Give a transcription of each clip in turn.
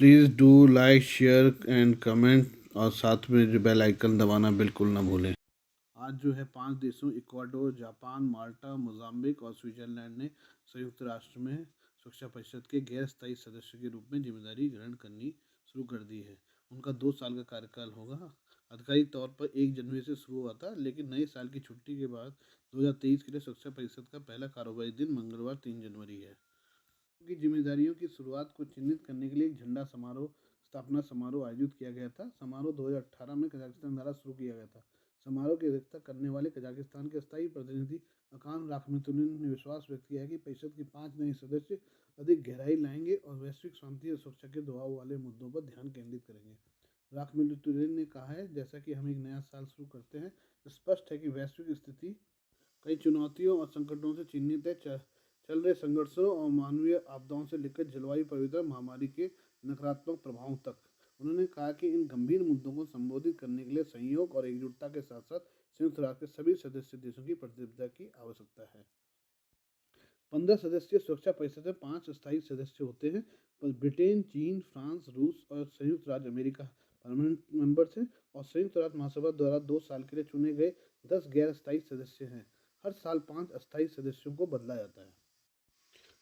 Please do like share and comment और साथ में जो बेल आइकन दबाना बिल्कुल ना भूलें। आज जो है 5 देशों इक्वाडोर, जापान, माल्टा, मोजाम्बिक और स्विट्जरलैंड ने संयुक्त राष्ट्र में सुरक्षा परिषद के गैर स्थायी सदस्य के रूप में जिम्मेदारी ग्रहण करनी शुरू कर दी है। उनका 2 साल का कार्यकाल होगा। आधिकारिक तौर पर 1 जनवरी से शुरू हुआ था, लेकिन नए साल की छुट्टी के बाद 2023 के लिए सुरक्षा परिषद का पहला कारोबारी दिन मंगलवार 3 जनवरी है। की जिम्मेदारियों की शुरुआत को चिन्हित करने के लिए एक झंडा समारोह स्थापना समारोह आयोजित किया गया था। समारोह 2018 में कजाकिस्तान द्वारा शुरू किया गया था। समारोह की अध्यक्षता करने वाले कजाकिस्तान के स्थायी प्रतिनिधि अकान राखमितुलिन ने विश्वास व्यक्त किया कि परिषद के 5 नए सदस्य अधिक गहराई लाएंगे और वैश्विक शांति और सुरक्षा के दबाव वाले मुद्दों पर ध्यान केंद्रित करेंगे। राखमितुलिन ने कहा है, जैसा कि हम एक नया साल शुरू करते हैं, स्पष्ट है कि वैश्विक स्थिति कई चुनौतियों और संकटों से चिन्हित है। चल रहे संघर्षों और मानवीय आपदाओं से लेकर जलवायु परिवर्तन महामारी के नकारात्मक प्रभावों तक। उन्होंने कहा कि इन गंभीर मुद्दों को संबोधित करने के लिए सहयोग और एकजुटता के साथ साथ संयुक्त राष्ट्र के सभी सदस्य देशों की प्रतिबद्धता की आवश्यकता है। 15 सदस्यीय सुरक्षा परिषद में 5 स्थायी सदस्य होते हैं, पर ब्रिटेन, चीन, फ्रांस, रूस और संयुक्त राज्य अमेरिका परमानेंट मेंबर्स हैं और संयुक्त राष्ट्र महासभा द्वारा 2 साल के लिए चुने गए 10 गैर स्थायी सदस्य हैं। हर साल 5 अस्थायी सदस्यों को बदला जाता है।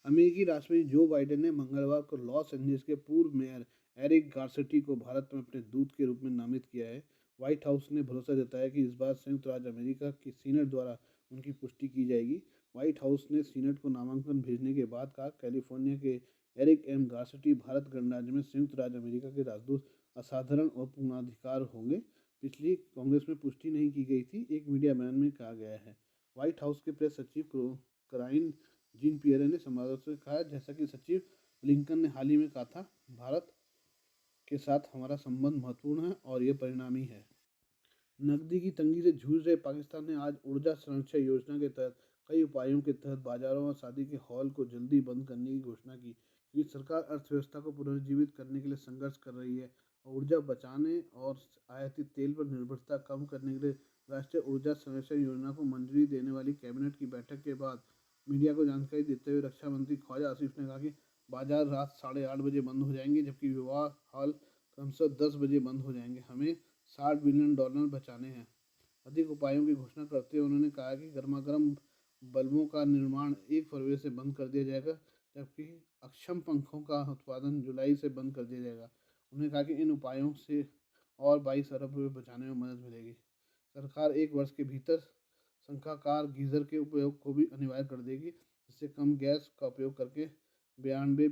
अमेरिकी राष्ट्रपति जो बाइडेन ने मंगलवार को लॉस एंजलिस के पूर्व मेयर एरिक गारसेटी को भारत में अपने दूत के रूप में नामित किया है। व्हाइट हाउस ने भरोसा जताया कि इस बार संयुक्त राज्य अमेरिका की सीनेट द्वारा उनकी पुष्टि की जाएगी। व्हाइट हाउस ने सीनेट को नामांकन भेजने के बाद कहा, कैलिफोर्निया के एरिक एम गारसेटी भारत गणराज्य में संयुक्त राज्य अमेरिका के राजदूत असाधारण और पूर्णाधिकार होंगे। पिछली कांग्रेस में पुष्टि नहीं की गई थी, एक मीडिया बयान में कहा गया है। व्हाइट हाउस के प्रेस सचिव कराइन जीन पियरे ने संवाददाताओं से कहा, जैसा कि सचिव ब्लिंकन ने हाल ही में कहा था, भारत के साथ हमारा संबंध महत्वपूर्ण है और यह परिणामी है। नकदी की तंगी से जूझ रहे पाकिस्तान ने आज ऊर्जा संरक्षण योजना के तहत कई उपायों के तहत बाजारों और शादी के हॉल को जल्दी बंद करने की घोषणा की, क्योंकि सरकार अर्थव्यवस्था को पुनर्जीवित करने के लिए संघर्ष कर रही है। ऊर्जा बचाने और आयातित तेल पर निर्भरता कम करने के लिए राष्ट्रीय ऊर्जा संरक्षण योजना को मंजूरी देने वाली कैबिनेट की बैठक के बाद मीडिया को जानकारी देते हुए रक्षा मंत्री ख्वाजा आसिफ ने कहा कि बाजार रात 8:30 बजे बंद हो जाएंगे, जबकि विवाह हॉल क्रमशः 10 बजे बंद हो जाएंगे। हमें $60 बिलियन बचाने हैं। अधिक उपायों की घोषणा करते हुए उन्होंने कहा कि गर्मागर्म बल्बों का निर्माण 1 फरवरी से बंद कर दिया जाएगा, जबकि अक्षम पंखों का उत्पादन जुलाई से बंद कर दिया जाएगा। उन्होंने कहा कि इन उपायों से और 22 अरब रुपये बचाने में मदद मिलेगी। सरकार 1 वर्ष के भीतर शंक्वाकार गीजर के उपयोग को भी अनिवार्य कर देगी, जिससे कम गैस का उपयोग करके $92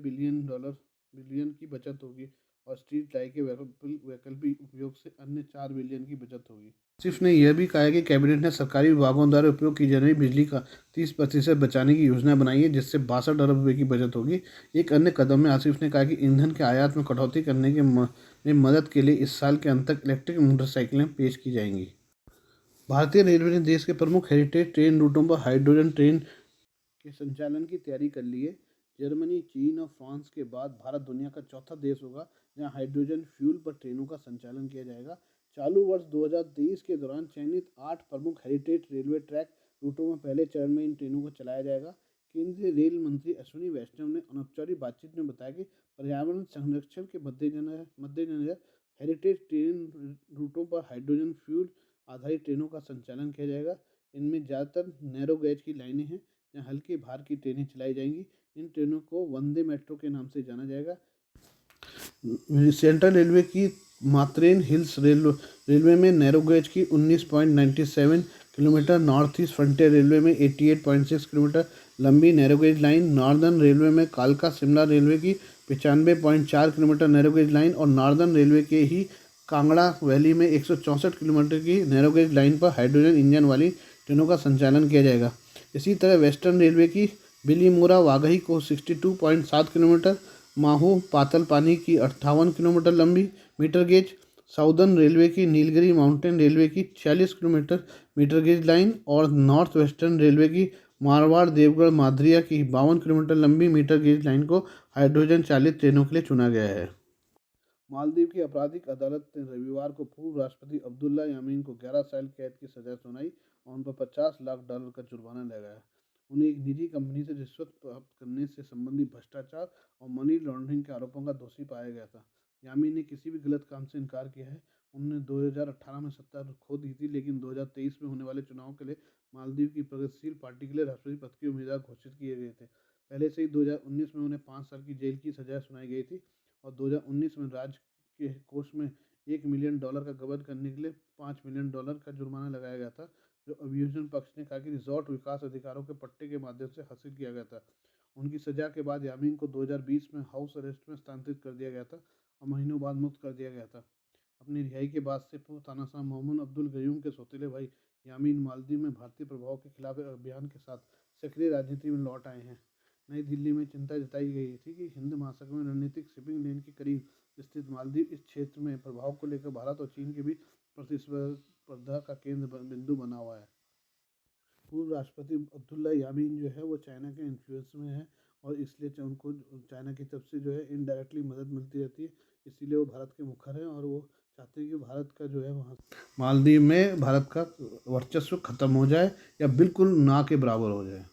बिलियन की बचत होगी और स्ट्रीट लाइट के वैकल्पिक उपयोग से अन्य $4 बिलियन की बचत होगी। आसिफ ने यह भी कहा कि कैबिनेट ने सरकारी विभागों द्वारा उपयोग की जाने वाली बिजली का 30% बचाने की योजना बनाई है, जिससे $62 अरब की बचत होगी। एक अन्य कदम में आसिफ ने कहा कि ईंधन के आयात में कटौती करने में मदद के लिए इस साल के अंत तक इलेक्ट्रिक मोटरसाइकिलें पेश की जाएंगी। भारतीय रेलवे ने देश के प्रमुख हेरिटेज ट्रेन रूटों पर हाइड्रोजन ट्रेन के संचालन की तैयारी कर ली है। जर्मनी, चीन और फ्रांस के बाद भारत दुनिया का चौथा देश होगा जहां हाइड्रोजन फ्यूल पर ट्रेनों का संचालन किया जाएगा। चालू वर्ष 2023 के दौरान चयनित 8 प्रमुख हेरिटेज रेलवे ट्रैक रूटों में पहले चरण में इन ट्रेनों को चलाया जाएगा। केंद्रीय रेल मंत्री अश्विनी वैष्णव ने अनौपचारिक बातचीत में बताया कि पर्यावरण संरक्षण के मद्देनजर हेरिटेज ट्रेन रूटों पर हाइड्रोजन फ्यूल आधारित ट्रेनों का संचालन किया जाएगा। इनमें ज़्यादातर नैरो गैज की लाइनें हैं जहाँ हल्के भार की ट्रेनें चलाई जाएंगी। इन ट्रेनों को वंदे मेट्रो के नाम से जाना जाएगा। सेंट्रल रेलवे की मात्रेन हिल्स रेलवे में नैरो गेज की 19.97 kilometre, north east frontier railway में 88.6 किलोमीटर लंबी narrow gauge line, northern railway में कालका शिमला रेलवे की 95.4 किलोमीटर नैरो गेज लाइन और नॉर्दर्न रेलवे के ही कांगड़ा वैली में 164 किलोमीटर की नैरो गेज लाइन पर हाइड्रोजन इंजन वाली ट्रेनों का संचालन किया जाएगा। इसी तरह वेस्टर्न रेलवे की बिलीमोरा वाघई को 62.7 किलोमीटर, माहू पातलपानी की 58 किलोमीटर लंबी मीटर गेज, साउदर्न रेलवे की नीलगिरी माउंटेन रेलवे की 46 किलोमीटर मीटर गेज लाइन और नॉर्थ वेस्टर्न रेलवे की मारवाड़ देवगढ़ मादरिया की 52 किलोमीटर लंबी मीटर गेज लाइन को हाइड्रोजन चालित ट्रेनों के लिए चुना गया है। मालदीव की आपराधिक अदालत ने रविवार को पूर्व राष्ट्रपति अब्दुल्ला यामीन को 11 साल कैद की सजा सुनाई और उन पर $50 लाख का जुर्माना लगाया। उन्हें एक निजी कंपनी से रिश्वत प्राप्त करने से संबंधित भ्रष्टाचार और मनी लॉन्ड्रिंग के आरोपों का दोषी पाया गया था। यामीन ने किसी भी गलत काम से इनकार किया है। उन्होंने 2018 में सत्ता खो दी थी, लेकिन 2023 में होने वाले चुनाव के लिए मालदीव की प्रगतिशील पार्टी के लिए राष्ट्रपति पद के उम्मीदवार घोषित किए गए थे। पहले से ही 2019 में उन्हें 5 साल की जेल की सजा सुनाई गई थी और 2019 में राज्य के कोष में $1 मिलियन का गबन करने के लिए $5 मिलियन का जुर्माना लगाया गया था, जो अभियोजन पक्ष ने कहा कि रिजॉर्ट विकास अधिकारों के पट्टे के माध्यम से हासिल किया गया था। उनकी सजा के बाद यामीन को 2020 में हाउस अरेस्ट में स्थानांतरित कर दिया गया था और महीनों बाद मुक्त कर दिया गया था। अपनी रिहाई के बाद से पूर्व तानाशाह मोहम्मद अब्दुल गयूम के सौतेले भाई यामीन मालदीव में भारतीय प्रभाव के खिलाफ एक अभियान के साथ सक्रिय राजनीति में लौट आए हैं। नई दिल्ली में चिंता जताई गई थी कि हिंद महासागर में रणनीतिक शिपिंग लेन के करीब स्थित मालदीव इस क्षेत्र में प्रभाव को लेकर भारत और चीन के बीच प्रतिस्पर्धा का केंद्र बिंदु बना हुआ है। पूर्व राष्ट्रपति अब्दुल्ला यामीन जो है वो चाइना के इन्फ्लुएंस में है और इसलिए उनको चाइना की तरफ से जो है इनडायरेक्टली मदद मिलती रहती है। इसीलिए वो भारत के मुखर हैं और वो चाहते हैं कि भारत का जो है वहाँ मालदीव में भारत का वर्चस्व खत्म हो जाए या बिल्कुल ना के बराबर हो जाए।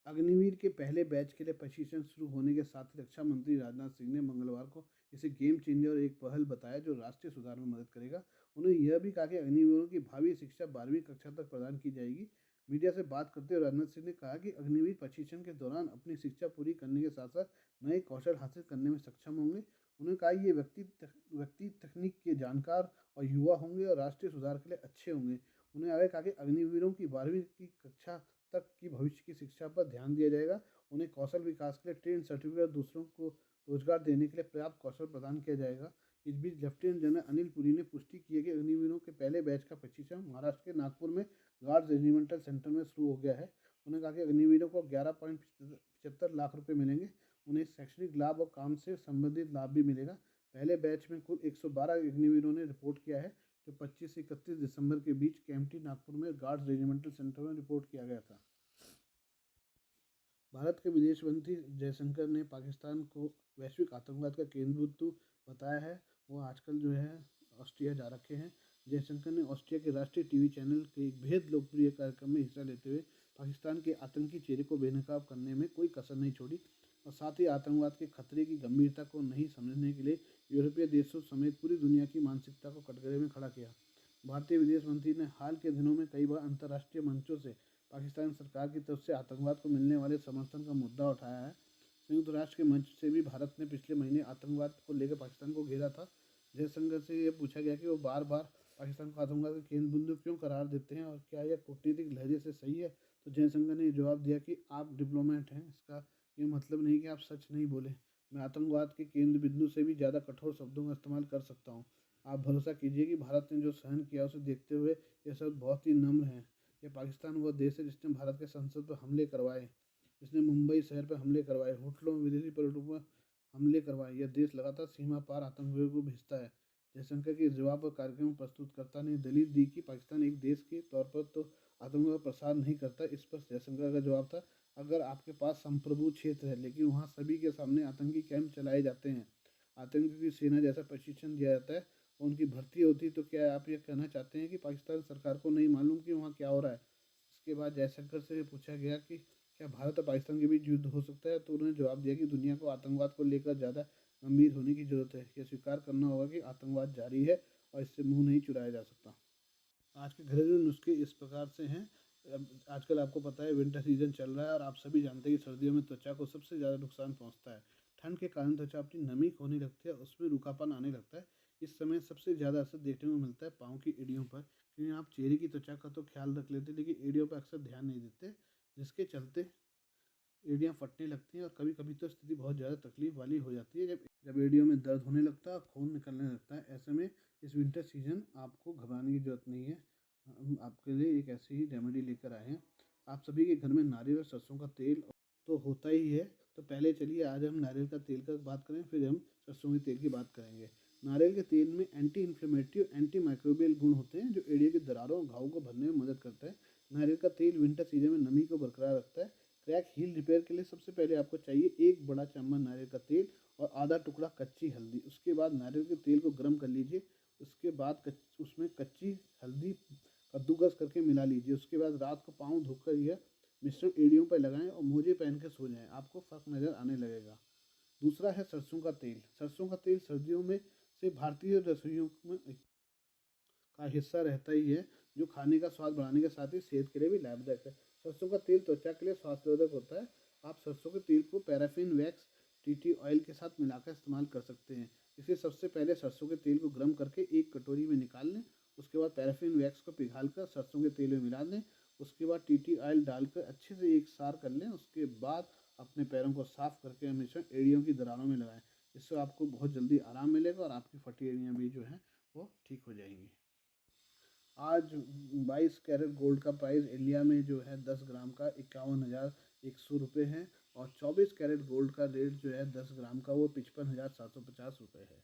अग्निवीर के पहले बैच के लिए प्रशिक्षण शुरू होने के साथ ही रक्षा मंत्री राजनाथ सिंह ने मंगलवार को इसे गेम चेंजर और एक पहल बताया जो राष्ट्रीय सुधार में मदद करेगा। उन्होंने यह भी कहा कि अग्निवीरों की भावी शिक्षा 12वीं कक्षा तक प्रदान की जाएगी। मीडिया से बात करते हुए राजनाथ सिंह ने कहा कि अग्निवीर प्रशिक्षण के दौरान अपनी शिक्षा पूरी करने के साथ साथ नए कौशल हासिल करने में सक्षम होंगे। उन्होंने कहा ये व्यक्ति तकनीक के जानकार और युवा होंगे और राष्ट्रीय सुधार के लिए अच्छे होंगे। उन्होंने आगे कहा कि अग्निवीरों की 12वीं की कक्षा तक की भविष्य की शिक्षा पर ध्यान दिया जाएगा। उन्हें कौशल विकास के लिए ट्रेन सर्टिफिकेट और दूसरों को रोजगार देने के लिए पर्याप्त कौशल प्रदान किया जाएगा। इस बीच लेफ्टिनेंट जनरल अनिल पुरी ने पुष्टि की है कि अग्निवीरों के पहले बैच का प्रशिक्षण महाराष्ट्र के नागपुर में गार्ड्स रेजिमेंटल सेंटर में शुरू हो गया है। उन्होंने कहा कि अग्निवीरों को 11.75 लाख रुपए मिलेंगे। उन्हें शैक्षणिक लाभ और काम से संबंधित लाभ भी मिलेगा। पहले बैच में कुल 112 अग्निवीरों ने रिपोर्ट किया है, जो 25 से 31 दिसंबर के बीच केम्प्टी नागपुर में गार्ड्स रेजिमेंटल सेंटर में रिपोर्ट किया गया था। भारत के विदेश मंत्री जयशंकर ने पाकिस्तान को वैश्विक आतंकवाद का केंद्र बिंदु बताया है। वो आजकल जो है ऑस्ट्रिया जा रखे हैं। जयशंकर ने ऑस्ट्रिया के राष्ट्रीय टीवी चैनल के एक बेहद लोकप्रिय कार्यक्रम में हिस्सा लेते हुए पाकिस्तान के आतंकी चेहरे को बेनकाब करने में कोई कसर नहीं छोड़ी और साथ ही आतंकवाद के खतरे की गंभीरता को नहीं समझने के लिए यूरोपीय देशों समेत पूरी दुनिया की मानसिकता को कटघरे में खड़ा किया। भारतीय विदेश मंत्री ने हाल के दिनों में कई बार अंतर्राष्ट्रीय मंचों से पाकिस्तान सरकार की तरफ से आतंकवाद को मिलने वाले समर्थन का मुद्दा उठाया है। संयुक्त राष्ट्र के मंच से भी भारत ने पिछले महीने आतंकवाद को लेकर पाकिस्तान को घेरा था। जयशंकर से यह पूछा गया कि वो बार बार पाकिस्तान को आतंकवाद का केंद्र बिंदु क्यों करार देते हैं और क्या यह कूटनीतिक लहजे से सही है। तो जयशंकर ने जवाब दिया कि आप डिप्लोमेट हैं, इसका ये मतलब नहीं कि आप सच नहीं बोले। मैं आतंकवाद के केंद्र बिंदु से भी ज़्यादा कठोर शब्दों का इस्तेमाल कर सकता हूँ। आप भरोसा कीजिए कि भारत ने जो सहन किया उसे देखते हुए यह शब्द बहुत ही नम्र हैं। यह पाकिस्तान वह देश है जिसने भारत के संसद पर हमले करवाए, जिसने मुंबई शहर पर हमले करवाए, होटलों में विदेशी पर्यटकों पर हमले करवाए। यह देश लगातार सीमा पार आतंकवादियों को भेजता है। जयशंकर के इस जवाब पर कार्यक्रम प्रस्तुतकर्ता ने दलील दी कि पाकिस्तान एक देश के तौर पर तो आतंकवाद का प्रसार नहीं करता। इस पर जयशंकर का जवाब था, अगर आपके पास संप्रभु क्षेत्र है लेकिन वहाँ सभी के सामने आतंकी कैंप चलाए जाते हैं, आतंकियों की सेना जैसा प्रशिक्षण दिया जाता है, उनकी भर्ती होती, तो क्या आप ये कहना चाहते हैं कि पाकिस्तान सरकार को नहीं मालूम कि वहाँ क्या हो रहा है। इसके बाद जयशंकर से पूछा गया कि क्या भारत और पाकिस्तान के बीच युद्ध हो सकता है, तो उन्होंने जवाब दिया कि दुनिया को आतंकवाद को लेकर ज़्यादा गंभीर होने की जरूरत है। यह स्वीकार करना होगा कि आतंकवाद जारी है और इससे मुंह नहीं चुराया जा सकता। आज के घरेलू नुस्खे इस प्रकार से हैं। आजकल आपको पता है विंटर सीजन चल रहा है और आप सभी जानते हैं कि सर्दियों में त्वचा को सबसे ज़्यादा नुकसान पहुंचता है। ठंड के कारण त्वचा अपनी नमी खोने लगती है, उसमें रूखापन आने लगता है। इस समय सबसे ज़्यादा असर देखने को मिलता है पाँव की एड़ियों पर, क्योंकि आप चेहरे की त्वचा का तो ख्याल रख लेते हैं लेकिन एड़ियों पर अक्सर ध्यान नहीं देते, जिसके चलते एड़ियाँ फटने लगती हैं और कभी कभी तो स्थिति बहुत ज़्यादा तकलीफ वाली हो जाती है, जब जब एड़ियों में दर्द होने लगता है और खून निकलने लगता है। ऐसे में इस विंटर सीजन आपको घबराने की ज़रूरत नहीं है। हम आपके लिए एक ऐसी ही रेमेडी लेकर आए हैं। आप सभी के घर में नारियल और सरसों का तेल तो होता ही है, तो पहले चलिए आज हम नारियल का तेल का बात करें, फिर हम सरसों के तेल की बात करेंगे। नारियल के तेल में एंटी इन्फ्लेमेटरी और एंटी माइक्रोबियल गुण होते हैं जो एड़ियों की दरारों और घावों को भरने में मदद करता है। नारियल का तेल विंटर सीजन में नमी को बरकरार रखता है। क्रैक हील रिपेयर के लिए सबसे पहले आपको चाहिए एक बड़ा चम्मच नारियल का तेल और आधा टुकड़ा कच्ची हल्दी। उसके बाद नारियल के तेल को गर्म कर लीजिए। उसके बाद उसमें कच्ची हल्दी कद्दूकस करके मिला लीजिए। उसके बाद रात को पाँव धोकर यह मिश्रण एड़ियों पर लगाएं और मोजे पहन के सो जाएं, आपको फ़र्क नज़र आने लगेगा। दूसरा है सरसों का तेल। सरसों का तेल सर्दियों में से भारतीय रसोइयों में का हिस्सा रहता ही है, जो खाने का स्वाद बढ़ाने के साथ ही सेहत के लिए भी लाभदायक है। सरसों का तेल त्वचा के लिए स्वास्थ्यवर्धक होता है। आप सरसों के तेल को पैराफिन वैक्स टीटी ऑयल के साथ मिलाकर इस्तेमाल कर सकते हैं। इसे सबसे पहले सरसों के तेल को गर्म करके एक कटोरी में निकाल लें। उसके बाद पैराफिन वैक्स को पिघाल कर सरसों के तेल में मिला दें। उसके बाद टीटी ऑयल डालकर अच्छे से एक सार कर लें। उसके बाद अपने पैरों को साफ करके हमेशा एड़ियों की दरारों में लगाएं। इससे आपको बहुत जल्दी आराम मिलेगा और आपकी फटी एड़ियाँ भी जो हैं वो ठीक हो जाएंगी। आज 22 कैरेट गोल्ड का प्राइस इंडिया में जो है 10 ग्राम का 51,100 रुपये है, और 24 कैरेट गोल्ड का रेट जो है 10 ग्राम का वो 55,750 रुपये है।